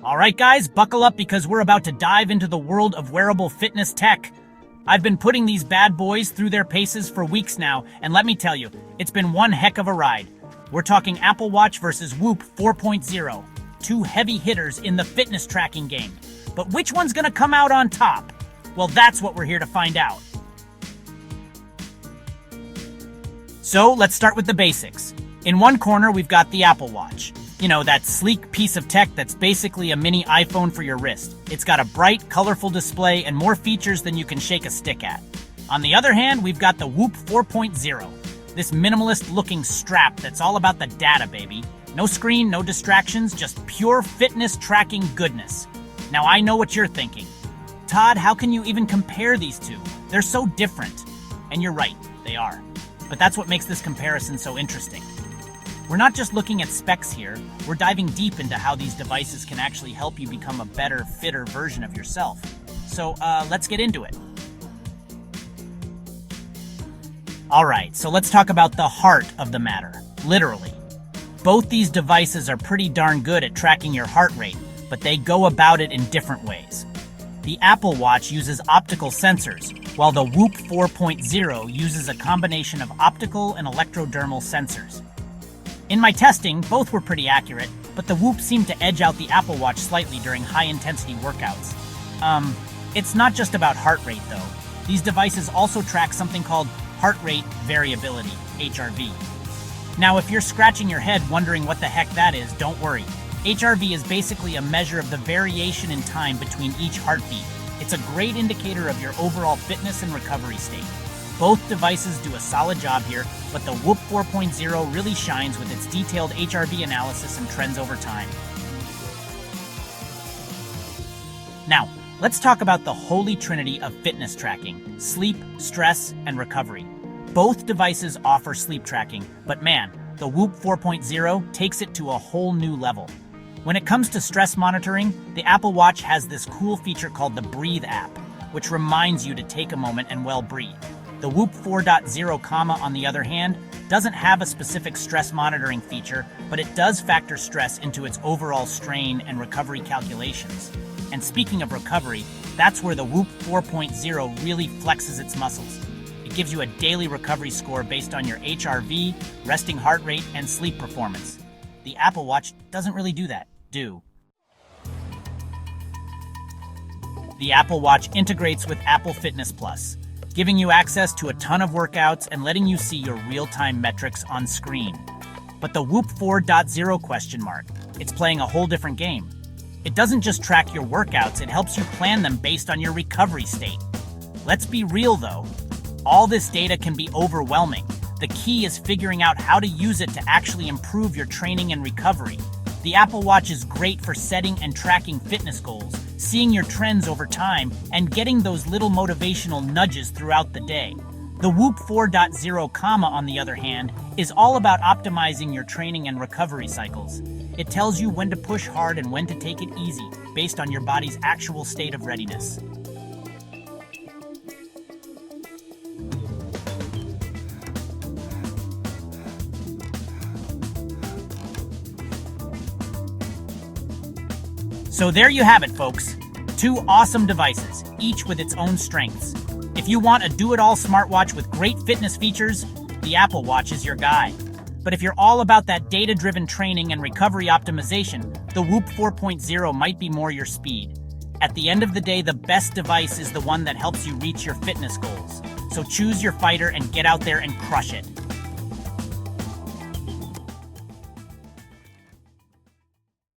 All right, guys, buckle up because we're about to dive into the world of wearable fitness tech. I've been putting these bad boys through their paces for weeks now, and let me tell you, it's been one heck of a ride. We're talking Apple Watch versus Whoop 4.0, two heavy hitters in the fitness tracking game. But which one's gonna come out on top? Well, that's what we're here to find out. So let's start with the basics. In one corner, we've got the Apple Watch. You know, that sleek piece of tech that's basically a mini iPhone for your wrist. It's got a bright, colorful display and more features than you can shake a stick at. On the other hand, we've got the Whoop 4.0. This minimalist-looking strap that's all about the data, baby. No screen, no distractions, just pure fitness tracking goodness. Now I know what you're thinking. Todd, how can you even compare these two? They're so different. And you're right, they are. But that's what makes this comparison so interesting. We're not just looking at specs here, we're diving deep into how these devices can actually help you become a better, fitter version of yourself. So let's get into it. Alright, so let's talk about the heart of the matter, literally. Both these devices are pretty darn good at tracking your heart rate, but they go about it in different ways. The Apple Watch uses optical sensors, while the Whoop 4.0 uses a combination of optical and electrodermal sensors. In my testing, both were pretty accurate, but the Whoop seemed to edge out the Apple Watch slightly during high-intensity workouts. It's not just about heart rate, though. These devices also track something called heart rate variability, HRV. Now, if you're scratching your head wondering what the heck that is, don't worry. HRV is basically a measure of the variation in time between each heartbeat. It's a great indicator of your overall fitness and recovery state. Both devices do a solid job here, but the Whoop 4.0 really shines with its detailed HRV analysis and trends over time. Now, let's talk about the holy trinity of fitness tracking: sleep, stress, and recovery. Both devices offer sleep tracking, but man, the Whoop 4.0 takes it to a whole new level. When it comes to stress monitoring, the Apple Watch has this cool feature called the Breathe app, which reminds you to take a moment and well breathe. The Whoop 4.0, on the other hand, doesn't have a specific stress monitoring feature, but it does factor stress into its overall strain and recovery calculations. And speaking of recovery, that's where the Whoop 4.0 really flexes its muscles. It gives you a daily recovery score based on your HRV, resting heart rate, and sleep performance. The Apple Watch doesn't really do that, The Apple Watch integrates with Apple Fitness Plus, giving you access to a ton of workouts and letting you see your real-time metrics on screen. But the Whoop 4.0 ? It's playing a whole different game. It doesn't just track your workouts, it helps you plan them based on your recovery state. Let's be real though, all this data can be overwhelming. The key is figuring out how to use it to actually improve your training and recovery. The Apple Watch is great for setting and tracking fitness goals, seeing your trends over time, and getting those little motivational nudges throughout the day. The Whoop 4.0, on the other hand, is all about optimizing your training and recovery cycles. It tells you when to push hard and when to take it easy, based on your body's actual state of readiness. So there you have it, folks. Two awesome devices, each with its own strengths. If you want a do-it-all smartwatch with great fitness features, the Apple Watch is your guy. But if you're all about that data-driven training and recovery optimization, the Whoop 4.0 might be more your speed. At the end of the day, the best device is the one that helps you reach your fitness goals. So choose your fighter and get out there and crush it.